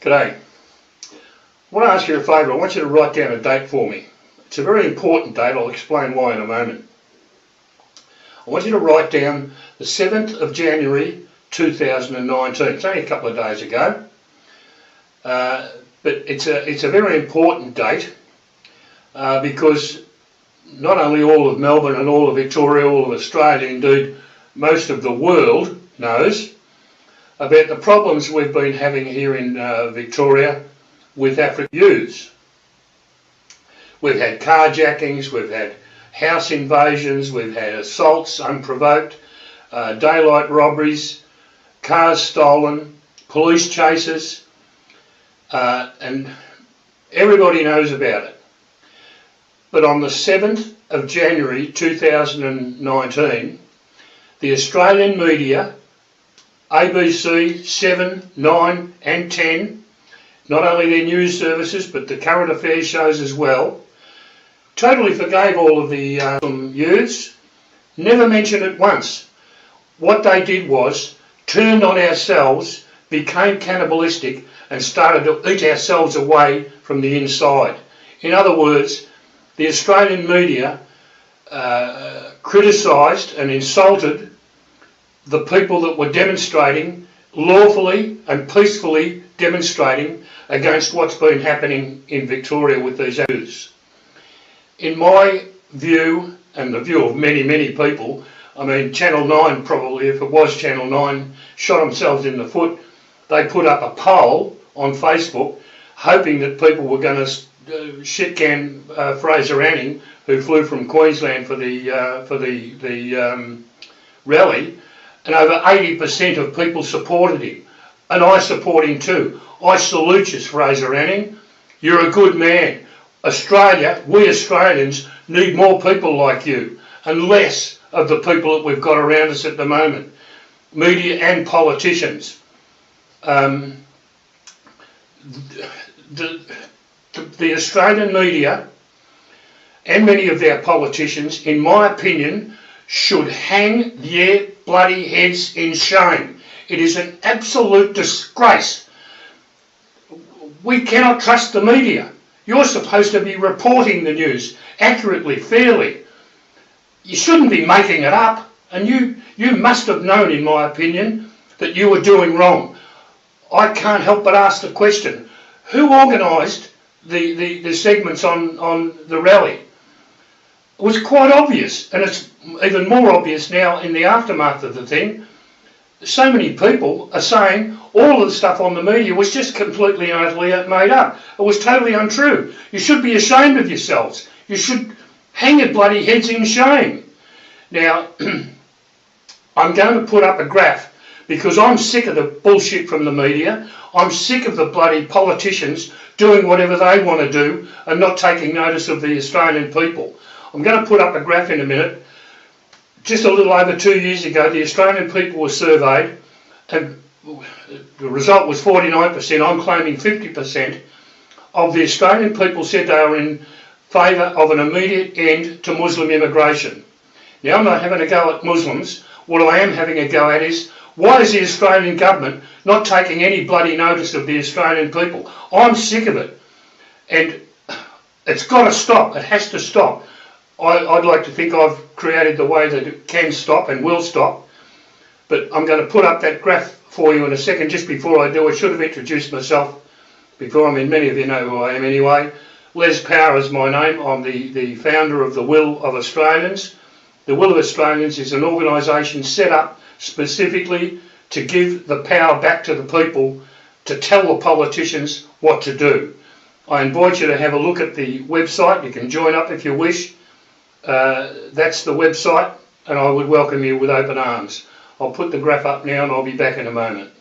G'day. I want to ask you a favour. I want you to write down a date for me. It's a very important date. I'll explain why in a moment. I want you to write down the 7th of January 2019. It's only a couple of days ago. But it's a very important date because not only all of Melbourne and all of Victoria, all of Australia, indeed most of the world knows about the problems we've been having here in Victoria with African youths. We've had carjackings, we've had house invasions, we've had assaults unprovoked, daylight robberies, cars stolen, police chases, and everybody knows about it. But on the 7th of January 2019, the Australian media, ABC, 7, 9 and 10, not only their news services but the current affairs shows as well, totally forgave all of the youths, never mentioned it once. What they did was turned on ourselves, became cannibalistic and started to eat ourselves away from the inside. In other words, the Australian media criticised and insulted the people that were demonstrating, lawfully and peacefully demonstrating against what's been happening in Victoria with these youths. In my view, and the view of many, many people, I mean Channel 9 probably, if it was Channel 9, shot themselves in the foot. They put up a poll on Facebook hoping that people were going to shit-can Fraser Anning, who flew from Queensland for the rally, and over 80% of people supported him. And I support him too. I salute you, Fraser Anning. You're a good man. Australia, we Australians, need more people like you and less of the people that we've got around us at the moment, media and politicians. The Australian media and many of their politicians, in my opinion, should hang their bloody heads in shame. It is an absolute disgrace. We cannot trust the media. You're supposed to be reporting the news accurately, fairly. You shouldn't be making it up. And you must have known, in my opinion, that you were doing wrong. I can't help but ask the question, who organised the segments on the rally? It was quite obvious, and it's even more obvious now in the aftermath of the thing. So many people are saying all of the stuff on the media was just completely and utterly made up. It was totally untrue. You should be ashamed of yourselves. You should hang your bloody heads in shame. Now, I'm going to put up a graph because I'm sick of the bullshit from the media. I'm sick of the bloody politicians doing whatever they want to do and not taking notice of the Australian people. I'm going to put up a graph in a minute. Just a little over 2 years ago, the Australian people were surveyed and the result was 49%. I'm claiming 50% of the Australian people said they were in favour of an immediate end to Muslim immigration. Now, I'm not having a go at Muslims. What I am having a go at is, why is the Australian government not taking any bloody notice of the Australian people? I'm sick of it. And it's got to stop. It has to stop. I'd like to think I've created the way that it can stop and will stop. But I'm going to put up that graph for you in a second. Just before I do, I should have introduced myself before. I mean, many of you know who I am anyway. Les Power is my name. I'm the founder of the Will of Australians. The Will of Australians is an organisation set up specifically to give the power back to the people to tell the politicians what to do. I invite you to have a look at the website. You can join up if you wish. That's the website, and I would welcome you with open arms. I'll put the graph up now and I'll be back in a moment.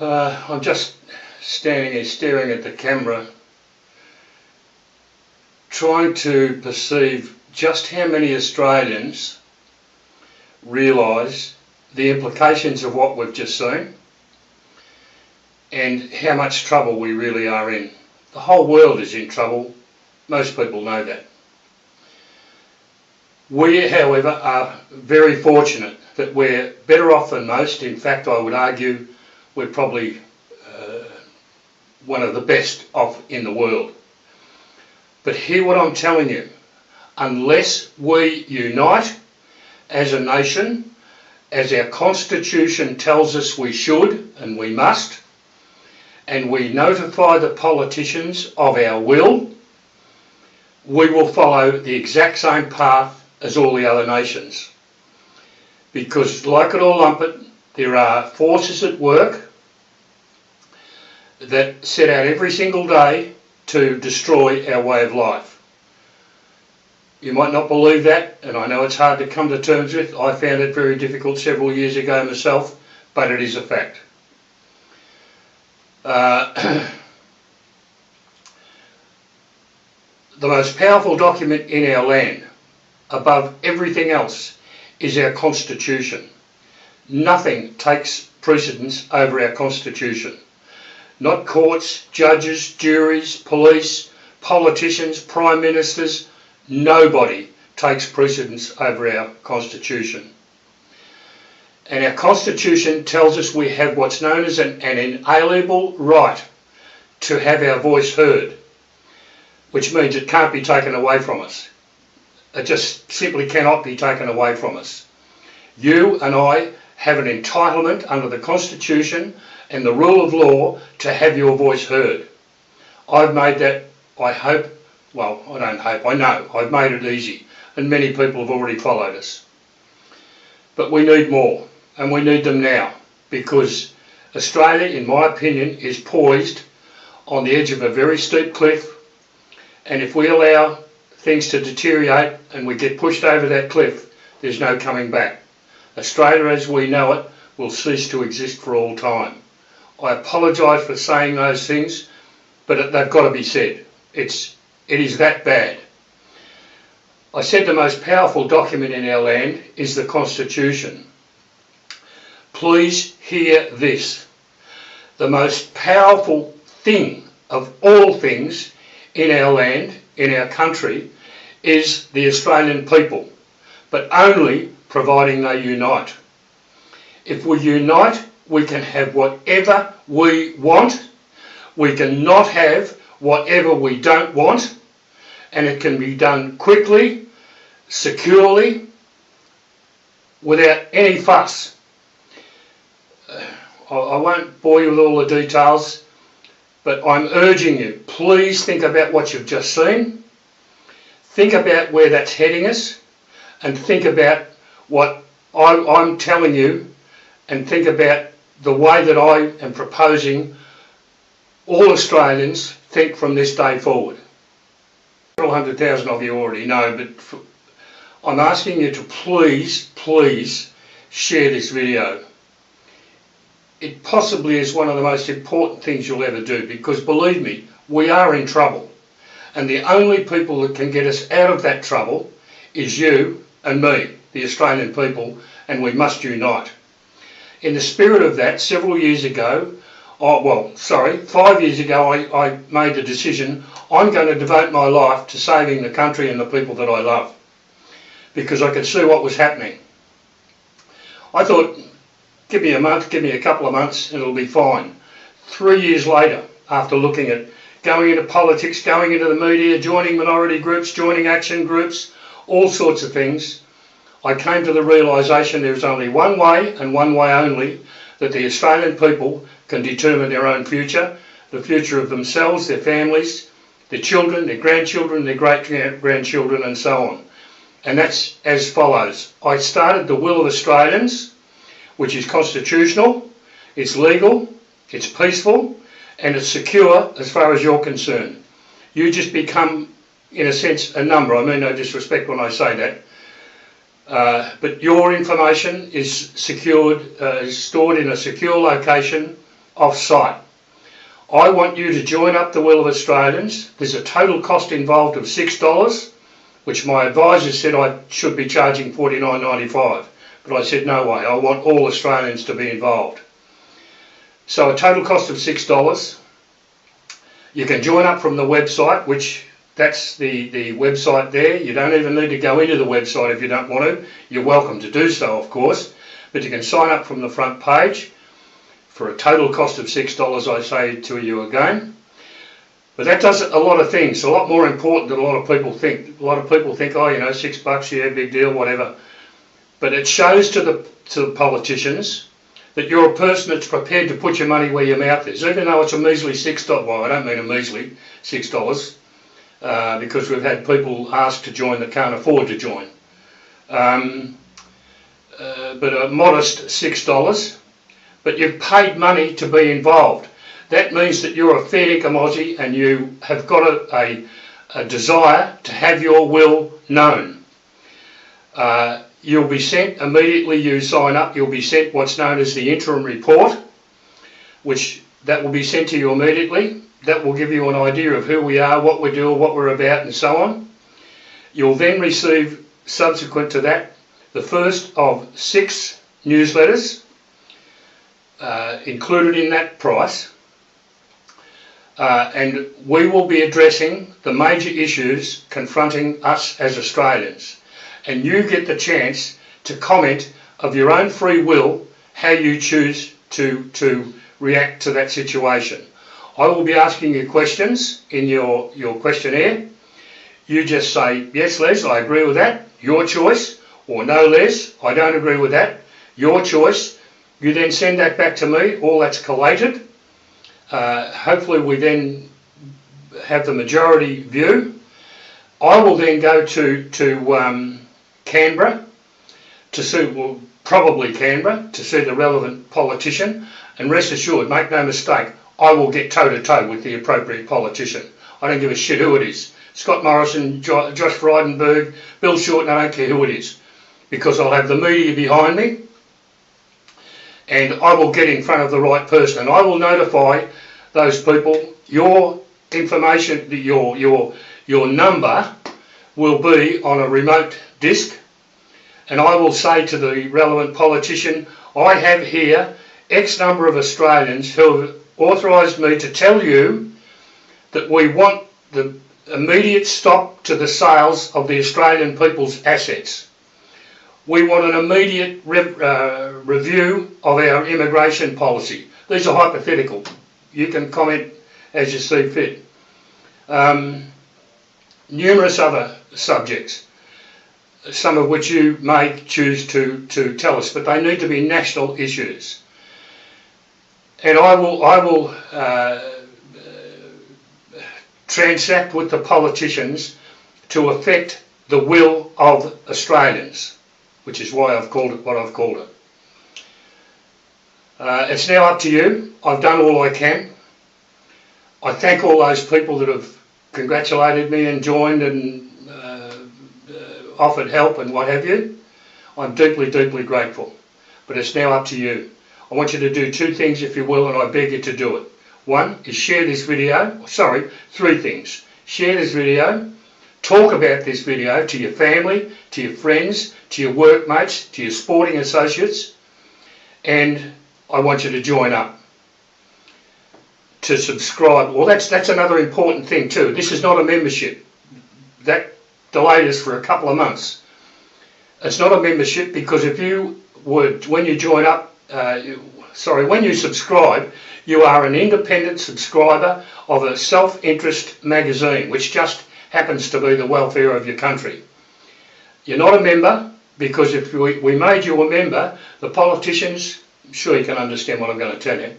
I'm just standing here staring at the camera, trying to perceive just how many Australians realise the implications of what we've just seen and how much trouble we really are in. The whole world is in trouble. Most people know that. We, however, are very fortunate that we're better off than most. In fact, I would argue we're probably one of the best off in the world. But hear what I'm telling you. Unless we unite as a nation, as our Constitution tells us we should and we must, and we notify the politicians of our will, we will follow the exact same path as all the other nations. Because like it or lump it, there are forces at work that set out every single day to destroy our way of life. You might not believe that, and I know it's hard to come to terms with. I found it very difficult several years ago myself, but it is a fact. The most powerful document in our land, above everything else, is our Constitution. Nothing takes precedence over our Constitution. Not courts, judges, juries, police, politicians, prime ministers. Nobody takes precedence over our Constitution. And our Constitution tells us we have what's known as an inalienable right to have our voice heard, which means it can't be taken away from us. It just simply cannot be taken away from us. You and I have an entitlement under the Constitution and the rule of law to have your voice heard. I've made that, I hope, well, I don't hope, I know, I've made it easy, and many people have already followed us. But we need more, and we need them now, because Australia, in my opinion, is poised on the edge of a very steep cliff, and if we allow things to deteriorate and we get pushed over that cliff, there's no coming back. Australia as we know it will cease to exist for all time. I apologise for saying those things, but they've got to be said. It is that bad. I said the most powerful document in our land is the Constitution. Please hear this. The most powerful thing of all things in our land, in our country, is the Australian people, but only providing they unite. If we unite, we can have whatever we want. We can not have whatever we don't want, and it can be done quickly, securely, without any fuss. I won't bore you with all the details, but I'm urging you, please think about what you've just seen, think about where that's heading us, and think about what I'm telling you, and think about the way that I am proposing all Australians think from this day forward. Several 100,000 of you already know, but I'm asking you to please share this video. It possibly is one of the most important things you'll ever do, because believe me, we are in trouble. And the only people that can get us out of that trouble is you and me, the Australian people, and we must unite. In the spirit of that, several years ago, 5 years ago, I made the decision I'm going to devote my life to saving the country and the people that I love, because I could see what was happening. I thought, give me a month, give me a couple of months, and it'll be fine. 3 years later, after looking at going into politics, going into the media, joining minority groups, joining action groups, all sorts of things, I came to the realisation there's only one way, and one way only, that the Australian people can determine their own future, the future of themselves, their families, their children, their grandchildren, their great-grandchildren, and so on. And that's as follows. I started the Will of Australians, which is constitutional, it's legal, it's peaceful, and it's secure as far as you're concerned. You just become, in a sense, a number. I mean no disrespect when I say that. But your information is secured, is stored in a secure location off-site. I want you to join up the Will of Australians. There's a total cost involved of $6, which my advisor said I should be charging $49.95. But I said no way, I want all Australians to be involved. So a total cost of $6. You can join up from the website, which That's the website there. You don't even need to go into the website if you don't want to. You're welcome to do so, of course. But you can sign up from the front page for a total cost of $6, I say to you again. But that does a lot of things, a lot more important than a lot of people think. A lot of people think, oh, you know, $6, yeah, big deal, whatever. But it shows to the politicians that you're a person that's prepared to put your money where your mouth is, even though it's a measly $6. Well, I don't mean a measly $6, because we've had people ask to join that can't afford to join. But a modest $6. But you've paid money to be involved. That means that you're a fair dinkum Aussie and you have got a desire to have your will known. You'll be sent, immediately you sign up, you'll be sent what's known as the interim report, which that will be sent to you immediately. That will give you an idea of who we are, what we do, what we're about and so on. You'll then receive, subsequent to that, the first of 6 newsletters included in that price. And we will be addressing the major issues confronting us as Australians. And you get the chance to comment of your own free will how you choose to react to that situation. I will be asking you questions in your questionnaire. You just say, yes, Les, I agree with that, your choice, or no, Les, I don't agree with that, your choice. You then send that back to me, all that's collated. Hopefully we then have the majority view. I will then go to Canberra to see, well, probably Canberra, to see the relevant politician, and rest assured, make no mistake, I will get toe-to-toe with the appropriate politician. I don't give a shit who it is. Scott Morrison, Josh Frydenberg, Bill Shorten, I don't care who it is, because I'll have the media behind me and I will get in front of the right person and I will notify those people. Your information, your number will be on a remote disc, and I will say to the relevant politician, I have here X number of Australians who have authorised me to tell you that we want the immediate stop to the sales of the Australian people's assets. We want an immediate review of our immigration policy. These are hypothetical. You can comment as you see fit. Numerous other subjects, some of which you may choose to tell us, but they need to be national issues. And I will transact with the politicians to affect the will of Australians, which is why I've called it what I've called it. It's now up to you. I've done all I can. I thank all those people that have congratulated me and joined and offered help and what have you. I'm deeply, deeply grateful. But it's now up to you. I want you to do 2 things if you will, and I beg you to do it. 1 is share this video. 3 things. Share this video. Talk about this video to your family, to your friends, to your workmates, to your sporting associates. And I want you to join up. To subscribe. Well, that's another important thing too. This is not a membership. That delayed us for a couple of months. It's not a membership because if you would, when you join up, when you subscribe, you are an independent subscriber of a self-interest magazine, which just happens to be the welfare of your country. You're not a member because if we made you a member, the politicians, I'm sure you can understand what I'm going to tell you,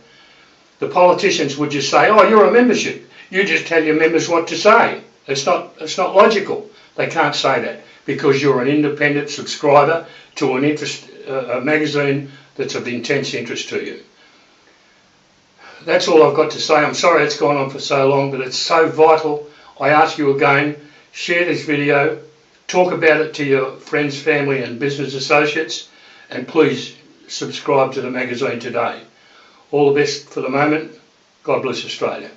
the politicians would just say, oh, you're a membership. You just tell your members what to say. It's not logical. They can't say that because you're an independent subscriber to a magazine that's of intense interest to you. That's all I've got to say. I'm sorry it's gone on for so long, but it's so vital. I ask you again, share this video, talk about it to your friends, family and business associates, and please subscribe to the magazine today. All the best for the moment. God bless Australia.